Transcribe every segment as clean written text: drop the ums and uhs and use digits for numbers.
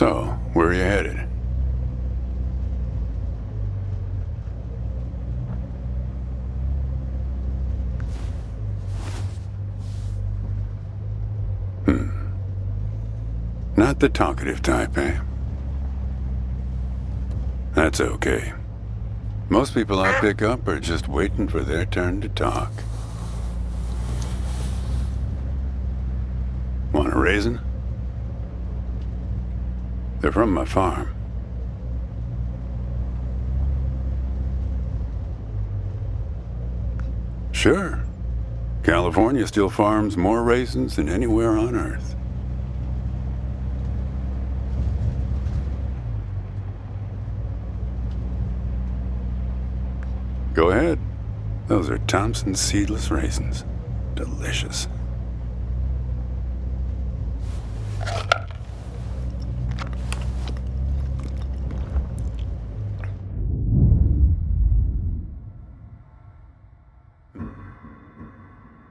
So, where are you headed? Not the talkative type, eh? That's okay. Most people I pick up are just waiting for their turn to talk. Want a raisin? They're from my farm. Sure. California still farms more raisins than anywhere on Earth. Go ahead. Those are Thompson's seedless raisins. Delicious.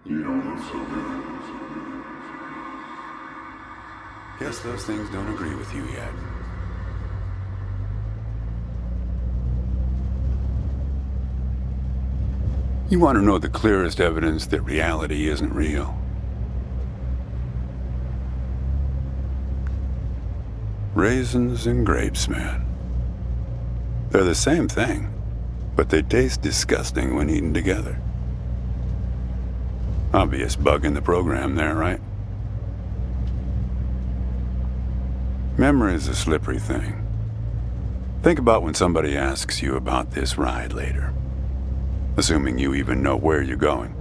You don't look so good. Guess those things don't agree with you yet. You want to know the clearest evidence that reality isn't real? Raisins and grapes, man. They're the same thing, but they taste disgusting when eaten together. Obvious bug in the program there, right? Memory's a slippery thing. Think about when somebody asks you about this ride later. Assuming you even know where you're going,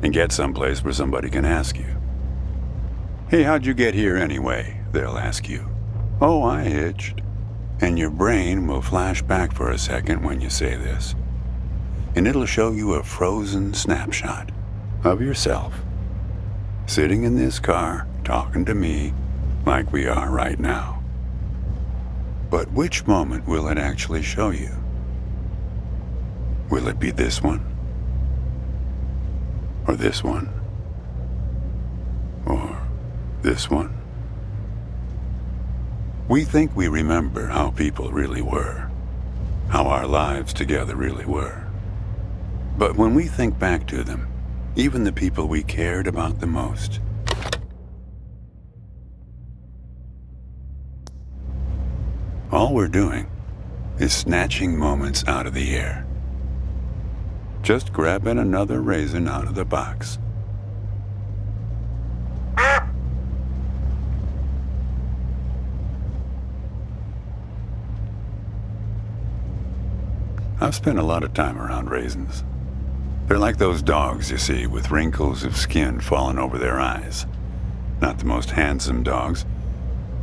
and get someplace where somebody can ask you. Hey, how'd you get here anyway? They'll ask you. Oh, I hitched. And your brain will flash back for a second when you say this. And it'll show you a frozen snapshot of yourself, sitting in this car, talking to me like we are right now. But which moment will it actually show you? Will it be this one? Or this one? Or this one? We think we remember how people really were, how our lives together really were. But when we think back to them, even the people we cared about the most, all we're doing is snatching moments out of the air. Just grabbing another raisin out of the box. I've spent a lot of time around raisins. They're like those dogs you see with wrinkles of skin falling over their eyes. Not the most handsome dogs.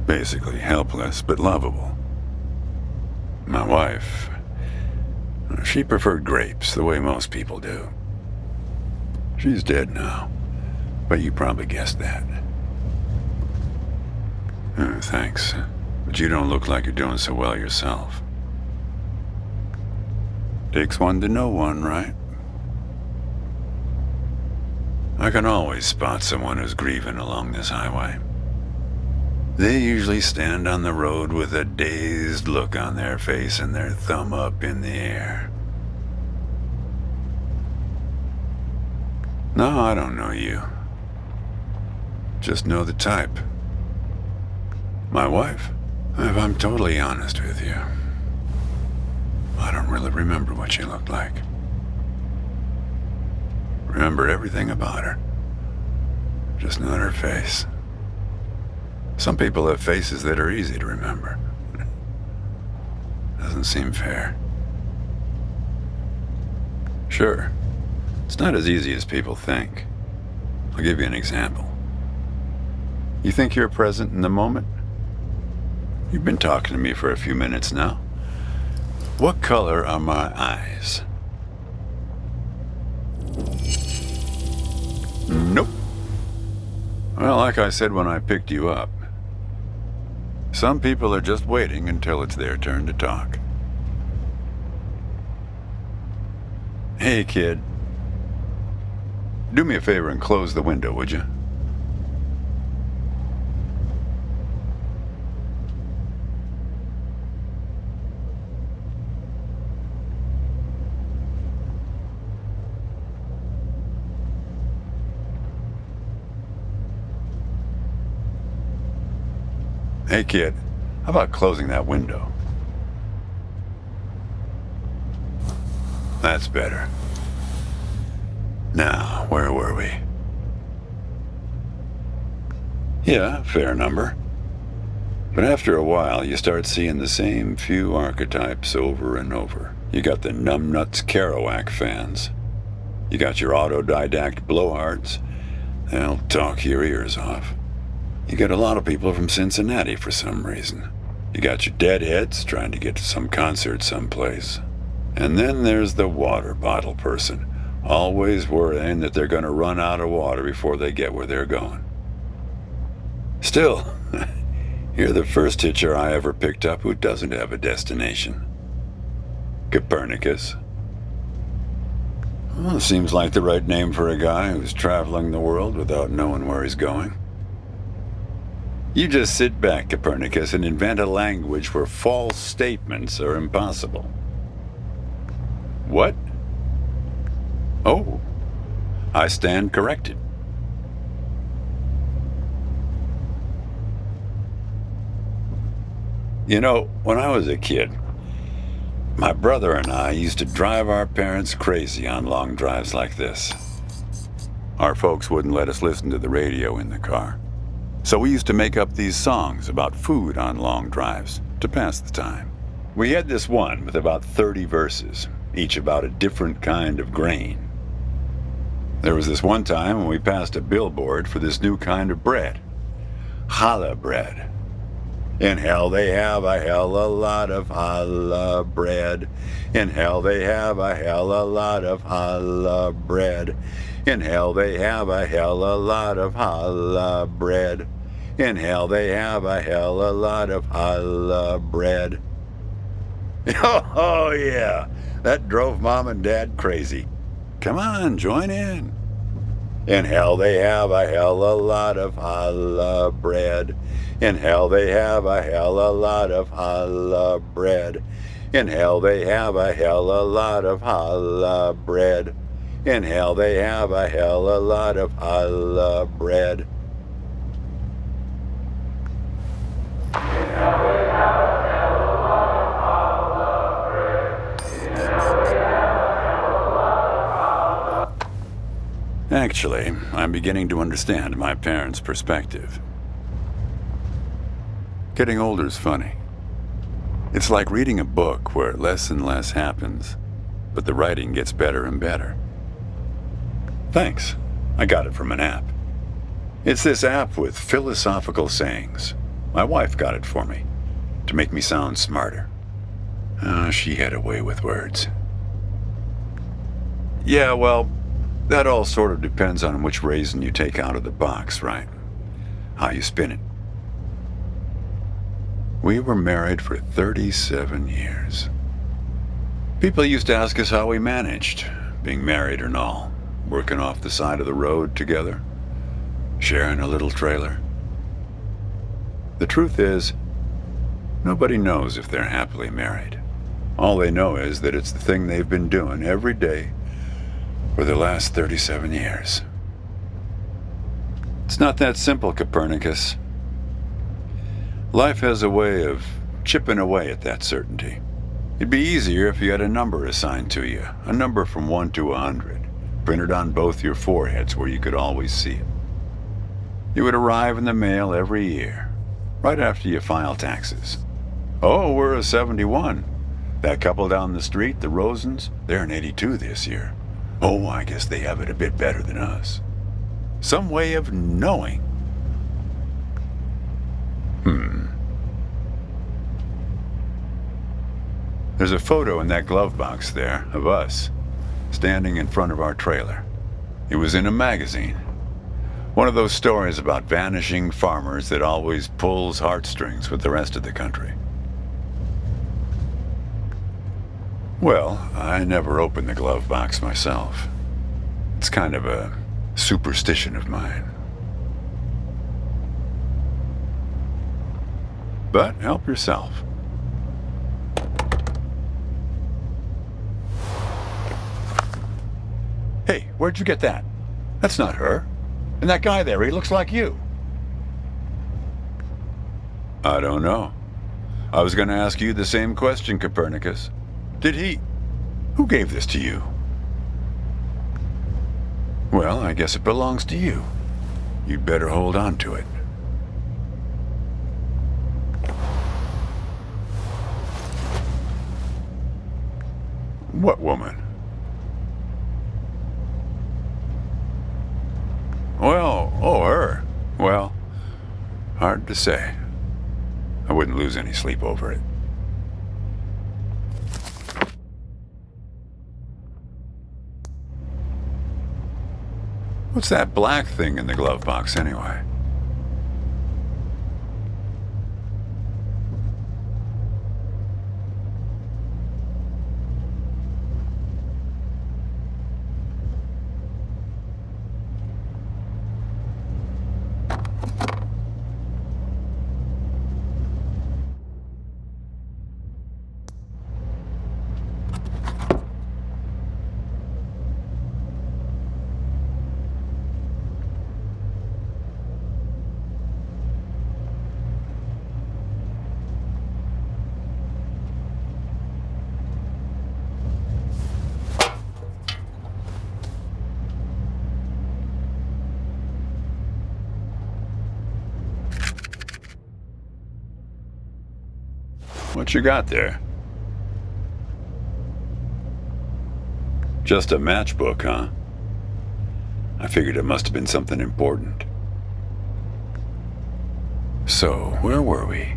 Basically helpless, but lovable. My wife, she preferred grapes the way most people do. She's dead now, but you probably guessed that. Thanks, but you don't look like you're doing so well yourself. Takes one to know one, right? I can always spot someone who's grieving along this highway. They usually stand on the road with a dazed look on their face and their thumb up in the air. No, I don't know you. Just know the type. My wife, if I'm totally honest with you, I don't really remember what she looked like. Remember everything about her. Just not her face. Some people have faces that are easy to remember. Doesn't seem fair. Sure, it's not as easy as people think. I'll give you an example. You think you're present in the moment? You've been talking to me for a few minutes now. What color are my eyes? Nope. Well, like I said when I picked you up, some people are just waiting until it's their turn to talk. Hey, kid. Do me a favor and close the window, would you? Hey kid, how about closing that window? That's better. Now, where were we? Yeah, fair number. But after a while, you start seeing the same few archetypes over and over. You got the numbnuts Kerouac fans. You got your autodidact blowhards. They'll talk your ears off. You got a lot of people from Cincinnati for some reason. You got your deadheads trying to get to some concert someplace. And then there's the water bottle person, always worrying that they're going to run out of water before they get where they're going. Still, you're the first hitcher I ever picked up who doesn't have a destination. Copernicus. Well, seems like the right name for a guy who's traveling the world without knowing where he's going. You just sit back, Copernicus, and invent a language where false statements are impossible. What? Oh, I stand corrected. You know, when I was a kid, my brother and I used to drive our parents crazy on long drives like this. Our folks wouldn't let us listen to the radio in the car. So we used to make up these songs about food on long drives to pass the time. We had this one with about 30 verses, each about a different kind of grain. There was this one time when we passed a billboard for this new kind of bread, challah bread. In hell they have a hell a lot of challah bread. In hell they have a hell a lot of challah bread. In hell they have a hell a lot of challah bread. In hell they have a hell a lot of challah bread. Oh yeah, that drove Mom and Dad crazy. Come on, join in. In hell they have a hell a lot of challah bread. In hell they have a hell a lot of challah bread. In hell they have a hell a lot of challah bread. In hell they have a hell a lot of challah bread. Actually, I'm beginning to understand my parents' perspective. Getting older's funny. It's like reading a book where less and less happens, but the writing gets better and better. Thanks. I got it from an app. It's this app with philosophical sayings. My wife got it for me, to make me sound smarter. She had a way with words. Yeah, well, that all sort of depends on which raisin you take out of the box, right? How you spin it. We were married for 37 years. People used to ask us how we managed, being married and all, working off the side of the road together, sharing a little trailer. The truth is, nobody knows if they're happily married. All they know is that it's the thing they've been doing every day for the last 37 years. It's not that simple, Copernicus. Life has a way of chipping away at that certainty. It'd be easier if you had a number assigned to you, a number from 1 to 100, printed on both your foreheads where you could always see it. It would arrive in the mail every year, right after you file taxes. Oh, we're a 71. That couple down the street, the Rosens, they're an 82 this year. Oh, I guess they have it a bit better than us. Some way of knowing. There's a photo in that glove box there of us, standing in front of our trailer. It was in a magazine. One of those stories about vanishing farmers that always pulls heartstrings with the rest of the country. Well, I never opened the glove box myself. It's kind of a superstition of mine. But help yourself. Hey, where'd you get that? That's not her. And that guy there, he looks like you. I don't know. I was going to ask you the same question, Copernicus. Who gave this to you? Well, I guess it belongs to you. You'd better hold on to it. What woman? Her. Well, hard to say. I wouldn't lose any sleep over it. What's that black thing in the glove box anyway? What you got there? Just a matchbook, huh? I figured it must have been something important. So, where were we?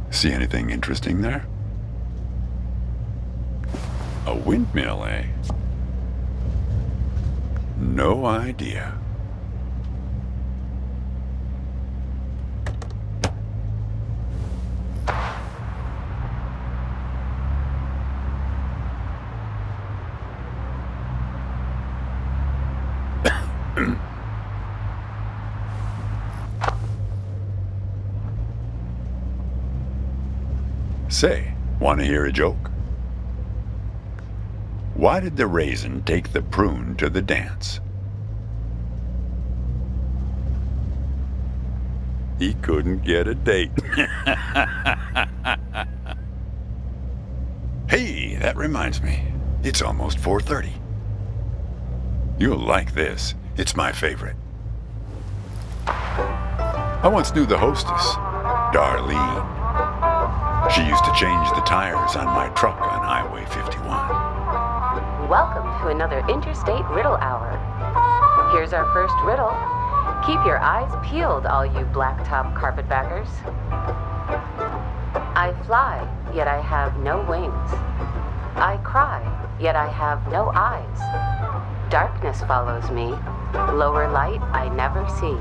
See anything interesting there? A windmill, eh? No idea. Say, want to hear a joke? Why did the raisin take the prune to the dance? He couldn't get a date. Hey, that reminds me. It's almost 4:30. You'll like this. It's my favorite. I once knew the hostess, Darlene. She used to change the tires on my truck on Highway 51. Welcome to another Interstate Riddle Hour. Here's our first riddle. Keep your eyes peeled, all you blacktop carpetbaggers. I fly, yet I have no wings. I cry, yet I have no eyes. Darkness follows me. Lower light I never see.